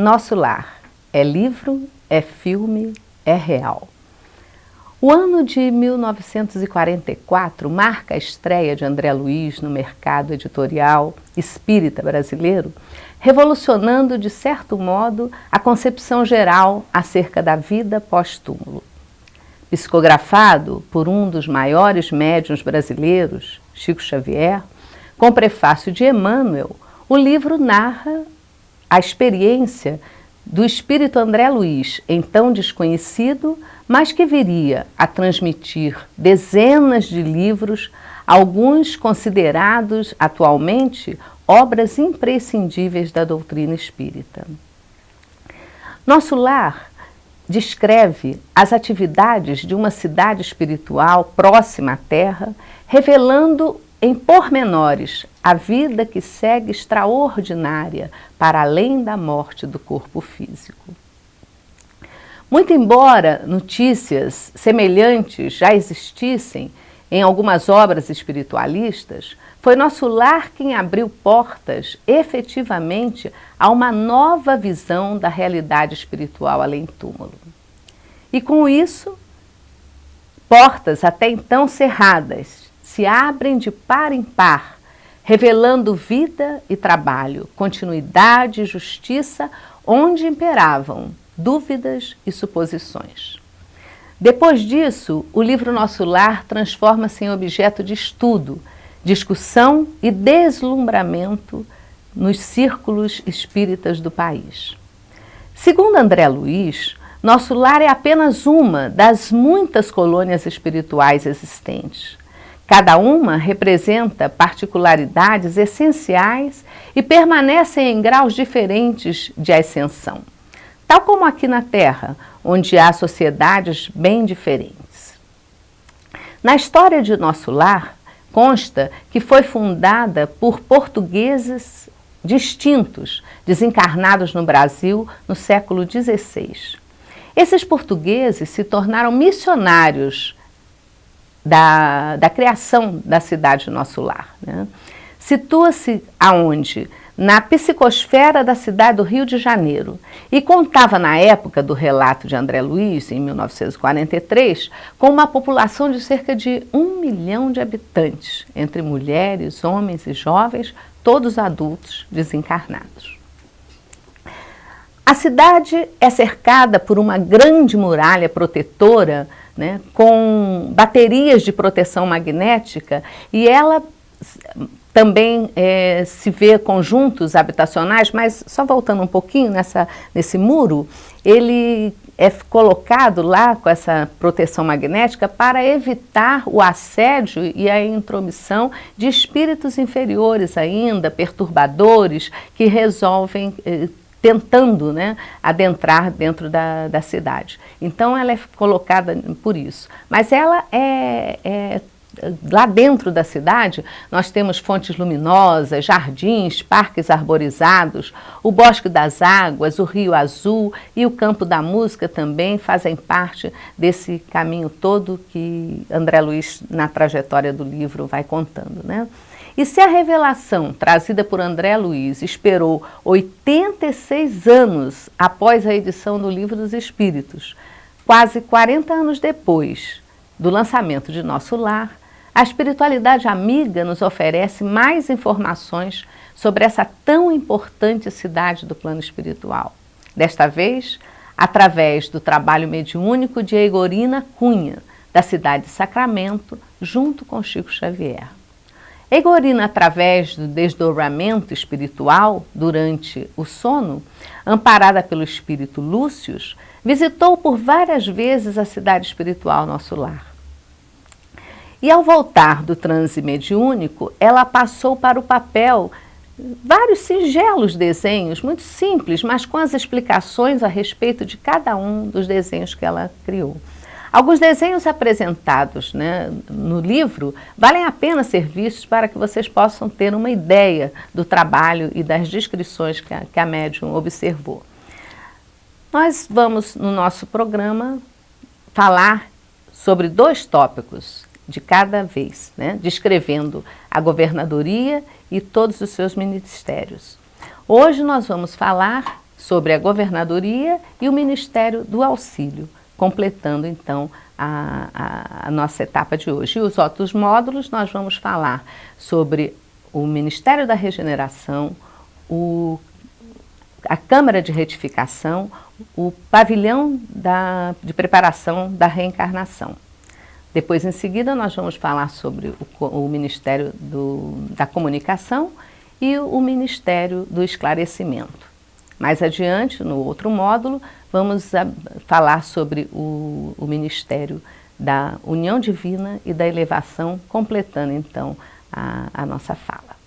Nosso Lar é livro, é filme, é real. O ano de 1944 marca a estreia de André Luiz no mercado editorial espírita brasileiro, revolucionando, de certo modo, a concepção geral acerca da vida pós-túmulo. Psicografado por um dos maiores médiuns brasileiros, Chico Xavier, com prefácio de Emmanuel, o livro narra a experiência do espírito André Luiz, então desconhecido, mas que viria a transmitir dezenas de livros, alguns considerados atualmente obras imprescindíveis da doutrina espírita. Nosso Lar descreve as atividades de uma cidade espiritual próxima à Terra, revelando em pormenores a vida que segue extraordinária para além da morte do corpo físico. Muito embora notícias semelhantes já existissem em algumas obras espiritualistas, foi Nosso Lar quem abriu portas efetivamente a uma nova visão da realidade espiritual além-túmulo. E com isso, portas até então cerradas se abrem de par em par, revelando vida e trabalho, continuidade e justiça, onde imperavam dúvidas e suposições. Depois disso, o livro Nosso Lar transforma-se em objeto de estudo, discussão e deslumbramento nos círculos espíritas do país. Segundo André Luiz, Nosso Lar é apenas uma das muitas colônias espirituais existentes. Cada uma representa particularidades essenciais e permanecem em graus diferentes de ascensão, tal como aqui na Terra, onde há sociedades bem diferentes. Na história de Nosso Lar, consta que foi fundada por portugueses distintos, desencarnados no Brasil no século XVI. Esses portugueses se tornaram missionários da criação da cidade Nosso Lar, né? Situa-se aonde? Na psicosfera da cidade do Rio de Janeiro, e contava na época do relato de André Luiz, em 1943, com uma população de cerca de 1 milhão de habitantes, entre mulheres, homens e jovens, todos adultos desencarnados. A cidade é cercada por uma grande muralha protetora, né, com baterias de proteção magnética, e ela também se vê conjuntos habitacionais, mas só voltando um pouquinho nesse muro, ele é colocado lá com essa proteção magnética para evitar o assédio e a intromissão de espíritos inferiores ainda, perturbadores, que resolvem tentando, né, adentrar dentro da cidade. Então ela é colocada por isso. Mas ela lá dentro da cidade, nós temos fontes luminosas, jardins, parques arborizados, o Bosque das Águas, o Rio Azul e o Campo da Música também fazem parte desse caminho todo que André Luiz, na trajetória do livro, vai contando, né? E se a revelação trazida por André Luiz esperou 86 anos após a edição do Livro dos Espíritos, quase 40 anos depois do lançamento de Nosso Lar, a espiritualidade amiga nos oferece mais informações sobre essa tão importante cidade do plano espiritual. Desta vez, através do trabalho mediúnico de Egorina Cunha, da cidade de Sacramento, junto com Chico Xavier. Egorina, através do desdobramento espiritual durante o sono, amparada pelo espírito Lúcius, visitou por várias vezes a cidade espiritual Nosso Lar. E ao voltar do transe mediúnico, ela passou para o papel vários singelos desenhos, muito simples, mas com as explicações a respeito de cada um dos desenhos que ela criou. Alguns desenhos apresentados, né, no livro valem a pena ser vistos para que vocês possam ter uma ideia do trabalho e das descrições que a médium observou. Nós vamos, no nosso programa, falar sobre 2 tópicos de cada vez, né, descrevendo a governadoria e todos os seus ministérios. Hoje nós vamos falar sobre a governadoria e o Ministério do Auxílio, completando então a nossa etapa de hoje. E os outros módulos nós vamos falar sobre o Ministério da Regeneração, a Câmara de Retificação, o pavilhão de preparação da reencarnação. Depois, em seguida, nós vamos falar sobre o Ministério da Comunicação e o Ministério do Esclarecimento. Mais adiante, no outro módulo, vamos falar sobre o Ministério da União Divina e da Elevação, completando então a nossa fala.